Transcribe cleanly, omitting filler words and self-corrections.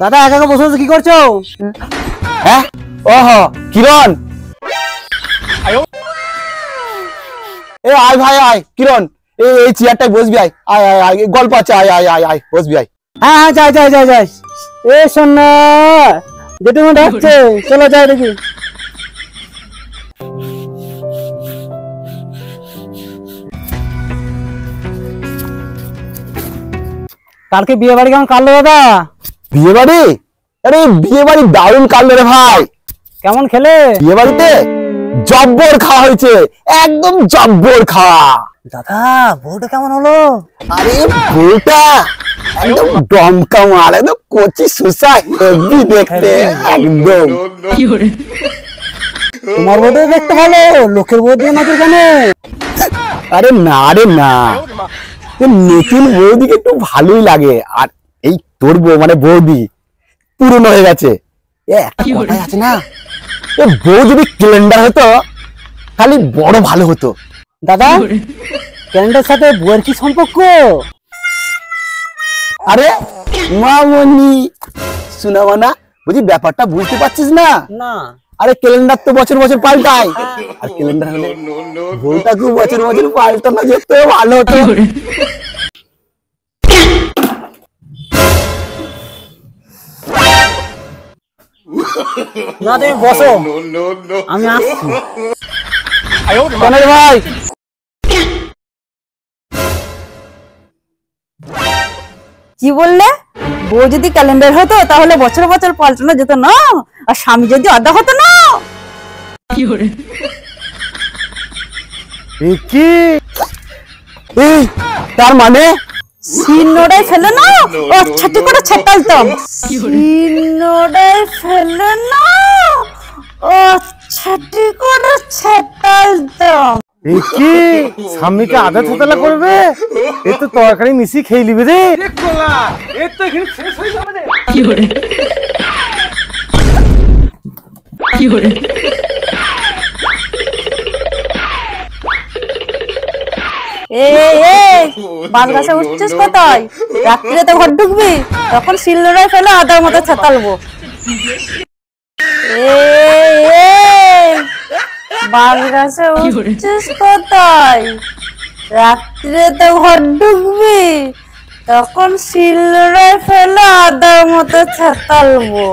দাদা একা একা বসে কি করছো? হ্যাঁ, ওহো কিরণ, আয় ভাই আয় কিরণ, এই চেয়ারটায় বসবি, আয় আয় আয়, গল্প আছে, আয় আয় আয় আয় বসবি, আয়। হ্যাঁ হ্যাঁ, যাই যাই যাই যাই। এ সোনা, জেঠিমা ডাকছে, চলো যাই দেখি। কালকে বিয়ে বাড়ি কেমন কাটলো দাদা? বিয়ে বাড়ি? আরে বিয়ে বাড়ি দারুণ কাটলো রে ভাই। কেমন খেলে? বিয়ে বাড়িতে জব্বর খাওয়া হয়েছে, একদম জব্বর খাওয়া। দাদা বউটা কেমন হলো? আরে বউটা একদম দমকা মাল, একদম কচি সুসা, হেভি দেখতে একদম। তোমার বউটা দেখতে ভালো, লোকের বউ দিয়ে নজর কেন? আরে না রে না, নতুন বৌদিকে একটু ভালোই লাগে, আর এই তোর বউ মানে বৌদি পুরনো হয়ে গেছে। একটা কথাই আছে না, বউ যদি ক্যালেন্ডার হতো খালি বড় ভালো হতো। দাদা ক্যালেন্ডারের সাথে বউয়ের কি সম্পর্ক? আরে মামনি শোনাবো না, বুঝি ব্যাপারটা বুঝতে পারছিস না? না। আরে ক্যালেন্ডার তো বছর বছর পাল্টায়, আর ক্যালেন্ডার হলে বউটাকে বছর বছর পাল্টানো যেত, ভালো হতো। না তুমি বসো, আমি আসছি। ভাই কি বললে? বউ যদি ক্যালেন্ডার হতো তাহলে বছর বছর পাল্টানো যেত না, আর স্বামী যদি আদা হতো না। কি তার মানে? শিলনোড়ায় ফেলে না, ও ছাটি করে ছেটালতাম। শিলনোড়ায় ফেলে না, ও ছাটি করে ছেটালতাম। কি স্বামীকে আদা ছোতলা করবে? এ তো তরকারি মিশি খেয়ে নিবে রে। বাঁশ গাছে উঠছিস কোথায়? রাত্রিরে তো ঘর ঢুকবি, তখন শিলনোড়ায় ফেলে আদার মতো ছেটালবো। বাঁশ গাছে উঠছিস কোথায়? রাত্রিরে তো ঘর ঢুকবি, তখন শিলনোড়ায় ফেলে আদার মতো ছেটালবো।